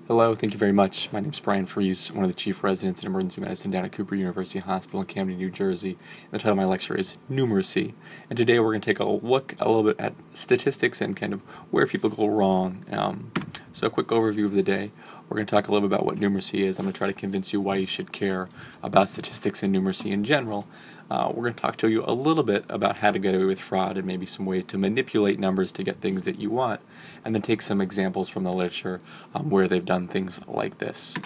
Hello, thank you very much. My name is Brian Fries, one of the chief residents in emergency medicine down at Cooper University Hospital in Camden, New Jersey. And the title of my lecture is Numeracy. And today we're going to take a look a little bit at statistics and kind of where people go wrong. So a quick overview of the day. We're going to talk a little bit about what numeracy is. I'm going to try to convince you why you should care about statistics and numeracy in general. We're going to talk to you a little bit about how to get away with fraud and maybe some way to manipulate numbers to get things that you want, and then take some examples from the literature where they've done things like this.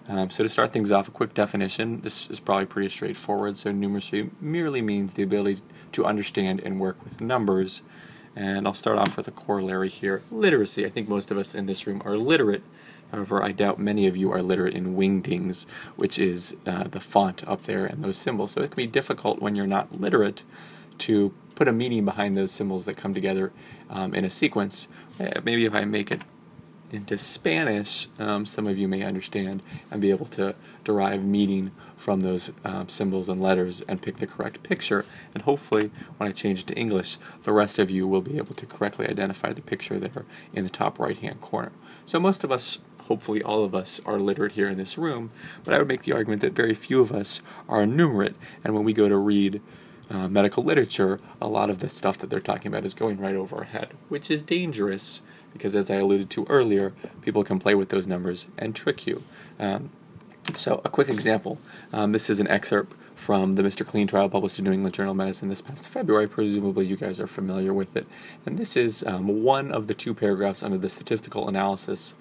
So to start things off, a quick definition. This is probably pretty straightforward. So numeracy merely means the ability to understand and work with numbers. And I'll start off with a corollary here. Literacy. I think most of us in this room are literate. However, I doubt many of you are literate in Wingdings, which is the font up there and those symbols. So it can be difficult when you're not literate to put a meaning behind those symbols that come together in a sequence. Maybe if I make it into Spanish, some of you may understand and be able to derive meaning from those symbols and letters and pick the correct picture. And hopefully, when I change it to English, the rest of you will be able to correctly identify the picture there in the top right-hand corner. So most of us, hopefully all of us, are literate here in this room, but I would make the argument that very few of us are numerate, and when we go to read medical literature, a lot of the stuff that they're talking about is going right over our head, which is dangerous because, as I alluded to earlier, people can play with those numbers and trick you. So a quick example. This is an excerpt from the Mr. Clean trial published in New England Journal of Medicine this past February. Presumably you guys are familiar with it. And this is one of the two paragraphs under the statistical analysis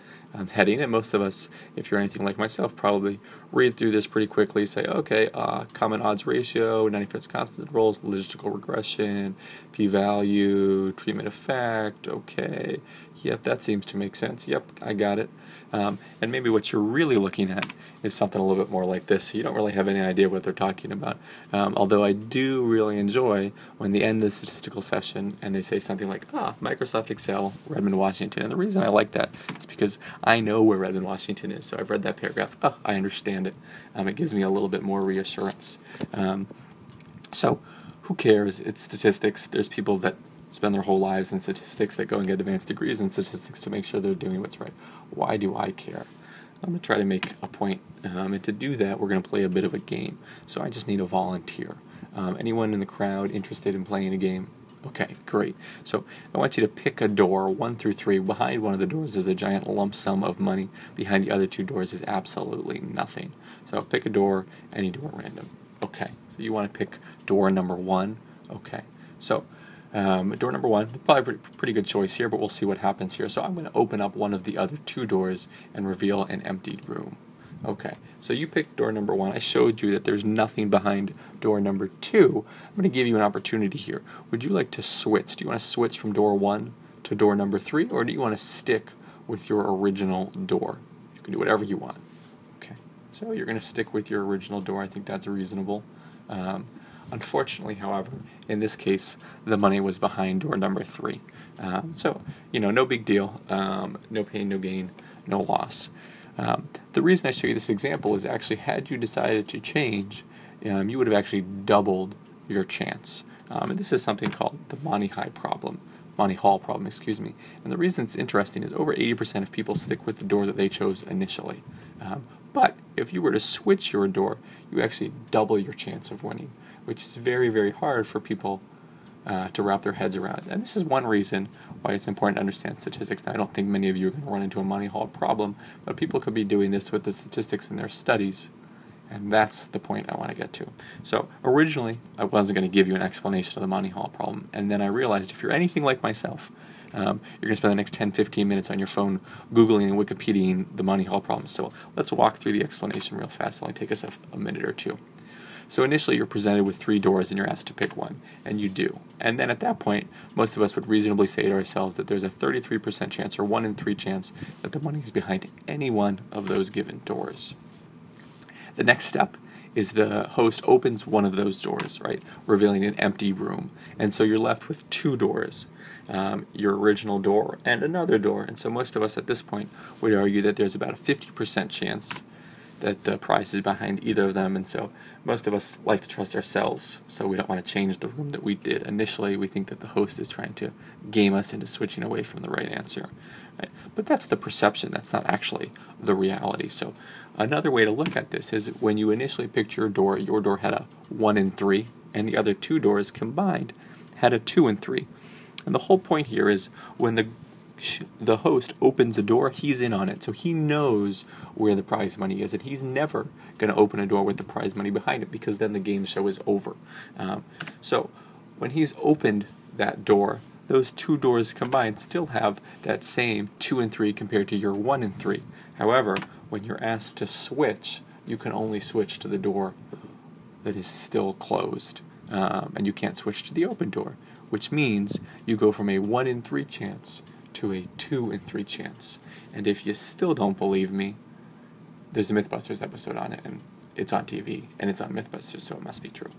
heading. And most of us, if you're anything like myself, probably read through this pretty quickly, say, okay, common odds ratio, 95th constant roles, logistical regression, p-value, treatment effect, okay, yep, that seems to make sense, yep, I got it. And maybe what you're really looking at is something a little bit more like this. So you don't really have any idea what they're talking about. Although I do really enjoy when they end the statistical session and they say something like, Microsoft Excel, Redmond, Washington. And the reason I like that is because I know where Redmond, Washington is. So I've read that paragraph. I understand it. It gives me a little bit more reassurance. So who cares? It's statistics. There's people that spend their whole lives in statistics, that go and get advanced degrees in statistics to make sure they're doing what's right. Why do I care? I'm going to try to make a point, and to do that, we're going to play a bit of a game. So I just need a volunteer. Anyone in the crowd interested in playing a game? Okay, great. So I want you to pick a door, 1 through 3. Behind one of the doors is a giant lump sum of money. Behind the other two doors is absolutely nothing. So pick a door, any door random. Okay, so you want to pick door number 1. Okay, so door number 1, probably a pretty good choice here, but we'll see what happens here. So I'm going to open up one of the other two doors and reveal an emptied room. Okay, so you picked door number 1. I showed you that there's nothing behind door number 2. I'm going to give you an opportunity here. Would you like to switch? Do you want to switch from door 1 to door number 3, or do you want to stick with your original door? You can do whatever you want. Okay, so you're going to stick with your original door. I think that's reasonable. Unfortunately, however, in this case, the money was behind door number 3. So, no big deal. No pain, no gain, no loss. The reason I show you this example is actually, had you decided to change, you would have actually doubled your chance. And this is something called the Monty Hall problem. And the reason it's interesting is over 80% of people stick with the door that they chose initially. But if you were to switch your door, you actually double your chance of winning, which is very, very hard for people to wrap their heads around. And this is one reason why it's important to understand statistics. Now, I don't think many of you are going to run into a Monty Hall problem, but people could be doing this with the statistics in their studies, and that's the point I want to get to. So originally, I wasn't going to give you an explanation of the Monty Hall problem, and then I realized if you're anything like myself, you're going to spend the next 10-15 minutes on your phone Googling and Wikipediaing the Monty Hall problem. So let's walk through the explanation real fast. It'll only take us a minute or two. So initially you're presented with 3 doors and you're asked to pick one, and you do. And then at that point, most of us would reasonably say to ourselves that there's a 33% chance or 1 in 3 chance that the money is behind any one of those given doors. The next step is the host opens one of those doors, right, revealing an empty room. And so you're left with 2 doors, your original door and another door. And so most of us at this point would argue that there's about a 50% chance that the prize is behind either of them, and so most of us like to trust ourselves, so we don't want to change the room that we did initially. We think that the host is trying to game us into switching away from the right answer. Right? But that's the perception. That's not actually the reality. So another way to look at this is when you initially picked your door had a 1 and 3, and the other two doors combined had a 2 and 3. And the whole point here is when the host opens a door, he's in on it. So he knows where the prize money is, and he's never going to open a door with the prize money behind it, because then the game show is over. So when he's opened that door, those two doors combined still have that same 2 and 3 compared to your 1 and 3. However, when you're asked to switch, you can only switch to the door that is still closed, and you can't switch to the open door, which means you go from a 1 in 3 chance to a 2 in 3 chance. And if you still don't believe me, there's a Mythbusters episode on it, and it's on TV, and it's on Mythbusters, so it must be true.